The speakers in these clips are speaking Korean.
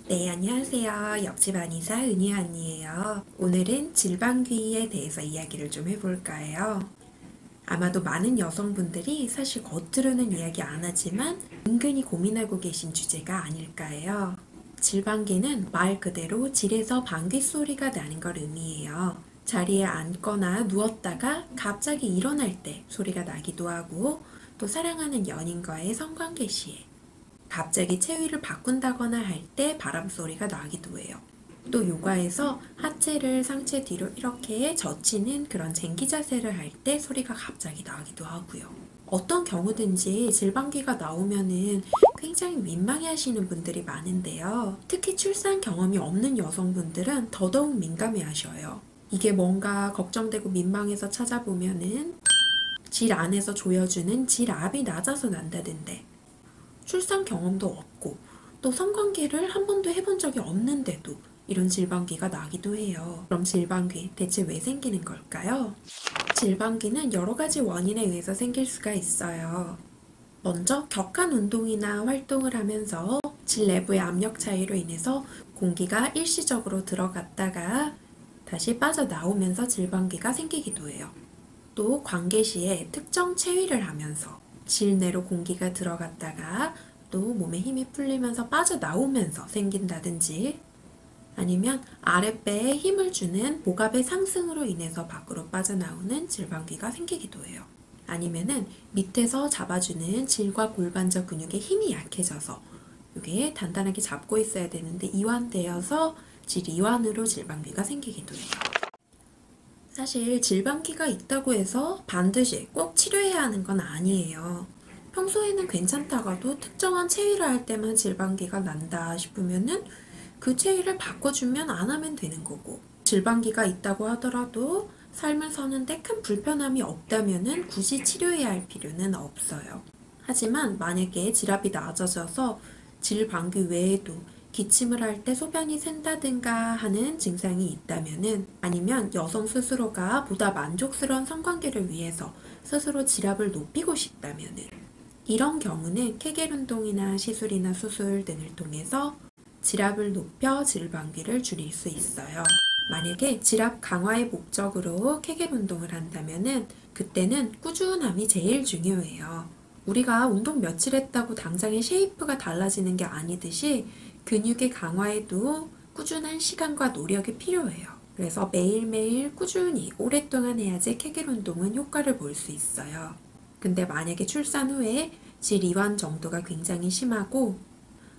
네, 안녕하세요. 옆집 한의사 은희 언니예요. 오늘은 질방귀에 대해서 이야기를 좀 해볼까 해요. 아마도 많은 여성분들이 사실 겉으로는 이야기 안 하지만 은근히 고민하고 계신 주제가 아닐까 해요. 질방귀는 말 그대로 질에서 방귀 소리가 나는 걸 의미해요. 자리에 앉거나 누웠다가 갑자기 일어날 때 소리가 나기도 하고 또 사랑하는 연인과의 성관계 시에 갑자기 체위를 바꾼다거나 할 때 바람 소리가 나기도 해요. 또 요가에서 하체를 상체 뒤로 이렇게 젖히는 그런 쟁기 자세를 할 때 소리가 갑자기 나기도 하고요. 어떤 경우든지 질방귀가 나오면은 굉장히 민망해 하시는 분들이 많은데요. 특히 출산 경험이 없는 여성분들은 더더욱 민감해 하셔요. 이게 뭔가 걱정되고 민망해서 찾아보면은 질 안에서 조여주는 질압이 낮아서 난다던데 출산 경험도 없고 또 성관계를 한 번도 해본 적이 없는데도 이런 질방귀가 나기도 해요. 그럼 질방귀 대체 왜 생기는 걸까요? 질방귀는 여러 가지 원인에 의해서 생길 수가 있어요. 먼저 격한 운동이나 활동을 하면서 질 내부의 압력 차이로 인해서 공기가 일시적으로 들어갔다가 다시 빠져나오면서 질방귀가 생기기도 해요. 또 관계 시에 특정 체위를 하면서 질 내로 공기가 들어갔다가 또 몸에 힘이 풀리면서 빠져나오면서 생긴다든지 아니면 아랫배에 힘을 주는 복압의 상승으로 인해서 밖으로 빠져나오는 질방귀가 생기기도 해요. 아니면은 밑에서 잡아주는 질과 골반저 근육의 힘이 약해져서 이게 단단하게 잡고 있어야 되는데 이완되어서 질 이완으로 질방귀가 생기기도 해요. 사실 질방귀가 있다고 해서 반드시 꼭 치료해야 하는 건 아니에요. 평소에는 괜찮다가도 특정한 체위를 할 때만 질방귀가 난다 싶으면은 그 체위를 바꿔주면 안 하면 되는 거고, 질방귀가 있다고 하더라도 삶을 사는데 큰 불편함이 없다면은 굳이 치료해야 할 필요는 없어요. 하지만 만약에 질압이 낮아져서 질방귀 외에도 기침을 할 때 소변이 샌다든가 하는 증상이 있다면은 아니면 여성 스스로가 보다 만족스러운 성관계를 위해서 스스로 질압을 높이고 싶다면은 이런 경우는 케겔 운동이나 시술이나 수술 등을 통해서 질압을 높여 질방귀를 줄일 수 있어요. 만약에 질압 강화의 목적으로 케겔 운동을 한다면은 그때는 꾸준함이 제일 중요해요. 우리가 운동 며칠 했다고 당장의 쉐이프가 달라지는 게 아니듯이 근육의 강화에도 꾸준한 시간과 노력이 필요해요. 그래서 매일매일 꾸준히 오랫동안 해야지 케겔 운동은 효과를 볼 수 있어요. 근데 만약에 출산 후에 질 이완 정도가 굉장히 심하고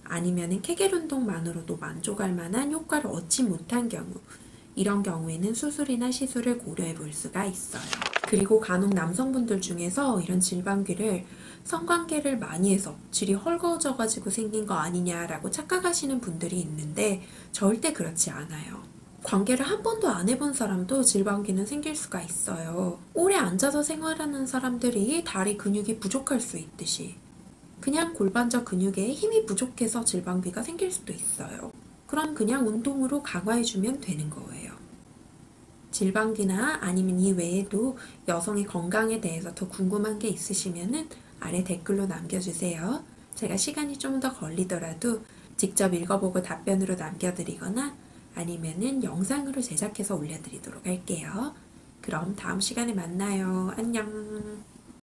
아니면은 케겔 운동만으로도 만족할 만한 효과를 얻지 못한 경우, 이런 경우에는 수술이나 시술을 고려해 볼 수가 있어요. 그리고 간혹 남성분들 중에서 이런 질방귀를 성관계를 많이 해서 질이 헐거워져가지고 생긴 거 아니냐라고 착각하시는 분들이 있는데 절대 그렇지 않아요. 관계를 한 번도 안 해본 사람도 질방귀는 생길 수가 있어요. 오래 앉아서 생활하는 사람들이 다리 근육이 부족할 수 있듯이 그냥 골반저 근육에 힘이 부족해서 질방귀가 생길 수도 있어요. 그럼 그냥 운동으로 강화해주면 되는 거예요. 질방귀나 아니면 이 외에도 여성의 건강에 대해서 더 궁금한 게 있으시면은 아래 댓글로 남겨주세요. 제가 시간이 좀 더 걸리더라도 직접 읽어보고 답변으로 남겨드리거나 아니면은 영상으로 제작해서 올려드리도록 할게요. 그럼 다음 시간에 만나요. 안녕.